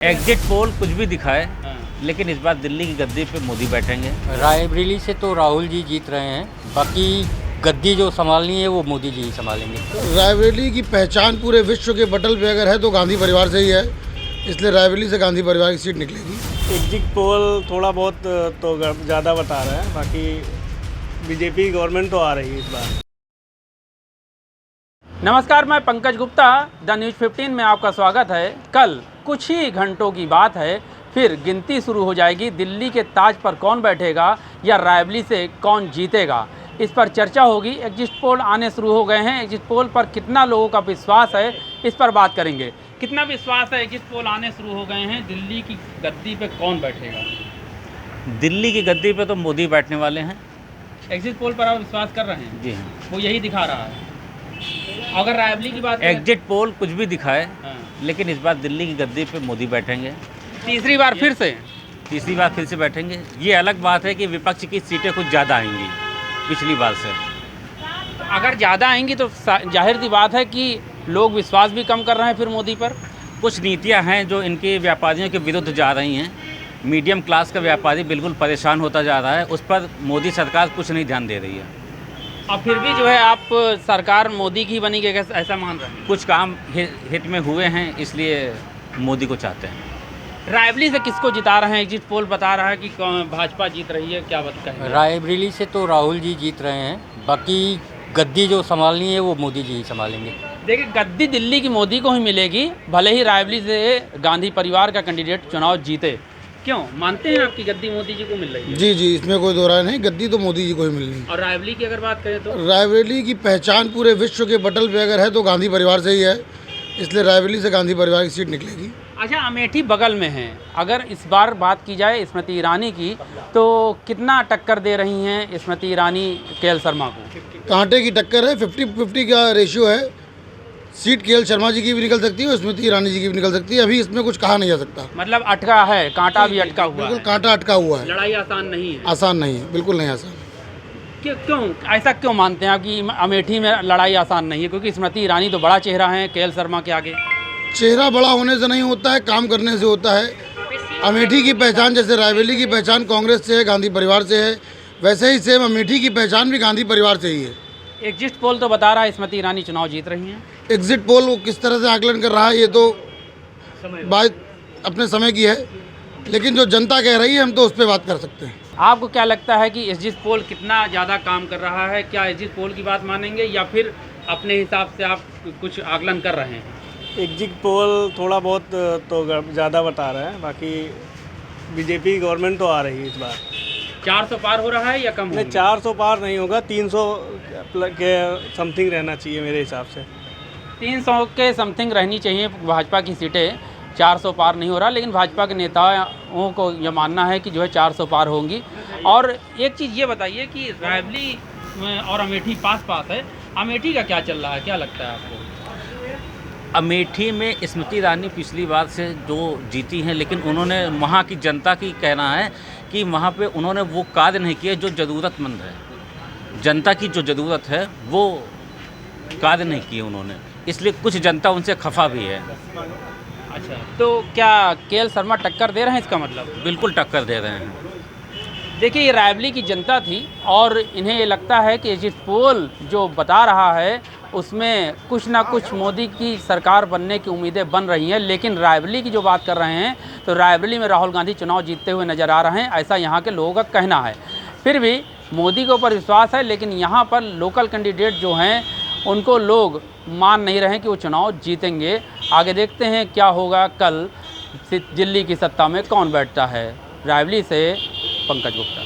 Exit poll कुछ भी दिखाए, लेकिन इस बार दिल्ली की गद्दी पे मोदी बैठेंगे। रायबरेली से तो राहुल जी जीत रहे हैं, बाकी गद्दी जो संभालनी है वो मोदी जी ही संभालेंगे। रायबरेली की पहचान पूरे विश्व के पटल पे अगर है तो गांधी परिवार से ही है, इसलिए रायबरेली से गांधी परिवार की सीट निकलेगी। एग्जिट पोल थोड़ा बहुत तो ज़्यादा बता रहा है, बाकी बीजेपी गवर्नमेंट तो आ रही है इस बार। नमस्कार, मैं पंकज गुप्ता, द न्यूज़ 15 में आपका स्वागत है। कल कुछ ही घंटों की बात है, फिर गिनती शुरू हो जाएगी। दिल्ली के ताज पर कौन बैठेगा या रायबरेली से कौन जीतेगा, इस पर चर्चा होगी। एग्जिट पोल आने शुरू हो गए हैं। एग्जिट पोल पर कितना लोगों का विश्वास है, इस पर बात करेंगे। कितना विश्वास है? एग्जिट पोल आने शुरू हो गए हैं। दिल्ली की गद्दी पे कौन बैठेगा? दिल्ली की गद्दी पे तो मोदी बैठने वाले हैं। एग्जिट पोल पर आप विश्वास कर रहे हैं? जी हाँ। वो यही दिखा रहा है। अगर रायबरेली की बात करें, एग्जिट पोल कुछ भी दिखाए, हाँ। लेकिन इस बार दिल्ली की गद्दी पे मोदी बैठेंगे। तीसरी बार फिर से तीसरी बार फिर से बैठेंगे। ये अलग बात है कि विपक्ष की सीटें कुछ ज़्यादा आएंगी पिछली बार से। अगर ज़्यादा आएंगी तो जाहिर सी बात है कि लोग विश्वास भी कम कर रहे हैं फिर मोदी पर। कुछ नीतियां हैं जो इनके व्यापारियों के विरुद्ध जा रही हैं। मीडियम क्लास का व्यापारी बिल्कुल परेशान होता जा रहा है, उस पर मोदी सरकार कुछ नहीं ध्यान दे रही है। और फिर भी जो है आप सरकार मोदी की बनी के ऐसा मान रहे हैं? कुछ काम हिट में हुए हैं, इसलिए मोदी को चाहते हैं। रायबरेली से किसको जिता रहे हैं? एग्जिट पोल बता रहा है कि भाजपा जीत रही है, क्या बताते हैं? रायबरेली से तो राहुल जी जीत रहे हैं, बाकी गद्दी जो संभालनी है वो मोदी जी ही संभालेंगे। देखिए, गद्दी दिल्ली की मोदी को ही मिलेगी, भले ही रायबरेली से गांधी परिवार का कैंडिडेट चुनाव जीते। क्यों मानते हैं आपकी गद्दी मोदी जी को मिल रही है? जी, इसमें कोई दो राय नहीं, गद्दी तो मोदी जी को ही मिलनी। और रायबरेली की अगर बात करें तो रायबरेली की पहचान पूरे विश्व के पटल पे अगर है तो गांधी परिवार से ही है, इसलिए रायबरेली से गांधी परिवार की सीट निकलेगी। अच्छा, अमेठी बगल में है। अगर इस बार बात की जाए स्मृति ईरानी की, तो कितना टक्कर दे रही हैं स्मृति ईरानी केएल शर्मा को? कांटे की टक्कर है, 50-50 का रेशियो है। सीट केएल शर्मा जी की भी निकल सकती है और स्मृति ईरानी जी की भी निकल सकती है। अभी इसमें कुछ कहा नहीं जा सकता। मतलब अटका है, कांटा भी अटका हुआ बिल्कुल है। कांटा अटका हुआ है। लड़ाई आसान नहीं है। आसान नहीं है, बिल्कुल नहीं आसान। क्यों ऐसा क्यों मानते हैं आप कि अमेठी में लड़ाई आसान नहीं है? क्योंकि स्मृति ईरानी तो बड़ा चेहरा है केएल शर्मा के आगे। चेहरा बड़ा होने से नहीं होता है, काम करने से होता है। अमेठी की पहचान जैसे रायबरेली की पहचान कांग्रेस से है, गांधी परिवार से है, वैसे ही सेम अमेठी की पहचान भी गांधी परिवार से ही है। एग्जिट पोल तो बता रहा है स्मृति ईरानी चुनाव जीत रही हैं। एग्जिट पोल वो किस तरह से आकलन कर रहा है ये तो बात अपने समय की है, लेकिन जो जनता कह रही है हम तो उस पर बात कर सकते हैं। आपको क्या लगता है कि एग्जिट पोल कितना ज़्यादा काम कर रहा है? क्या एग्जिट पोल की बात मानेंगे या फिर अपने हिसाब से आप कुछ आकलन कर रहे हैं? एग्जिट पोल थोड़ा बहुत तो ज़्यादा बता रहा है, बाकी बीजेपी गवर्नमेंट तो आ रही है इस बार। 400 पार हो रहा है या कम? नहीं, 400 पार नहीं होगा, 300 के समथिंग रहना चाहिए मेरे हिसाब से। 300 के समथिंग रहनी चाहिए भाजपा की सीटें। 400 पार नहीं हो रहा, लेकिन भाजपा के नेताओं को यह मानना है कि जो है 400 पार होंगी। और एक चीज़ ये बताइए कि रायबरेली और अमेठी पास है, अमेठी का क्या चल रहा है, क्या लगता है आपको? अमेठी में स्मृति ईरानी पिछली बार से जो जीती हैं, लेकिन उन्होंने वहाँ की जनता की कहना है कि वहाँ पे उन्होंने वो कार्य नहीं किए जो ज़रूरतमंद है। जनता की जो ज़रूरत है वो कार्य नहीं किए उन्होंने, इसलिए कुछ जनता उनसे खफा भी है। अच्छा, तो क्या केएल शर्मा टक्कर दे रहे हैं इसका मतलब? बिल्कुल टक्कर दे रहे हैं। देखिए, ये रायबरेली की जनता थी और इन्हें ये लगता है कि एग्जिट पोल जो बता रहा है उसमें कुछ ना कुछ मोदी की सरकार बनने की उम्मीदें बन रही हैं। लेकिन रायबरेली की जो बात कर रहे हैं तो रायबरेली में राहुल गांधी चुनाव जीतते हुए नज़र आ रहे हैं, ऐसा यहाँ के लोगों का कहना है। फिर भी मोदी के ऊपर विश्वास है, लेकिन यहाँ पर लोकल कैंडिडेट जो हैं उनको लोग मान नहीं रहे कि वो चुनाव जीतेंगे। आगे देखते हैं क्या होगा। कल दिल्ली की सत्ता में कौन बैठता है। रायबरेली से पंकज गुप्ता।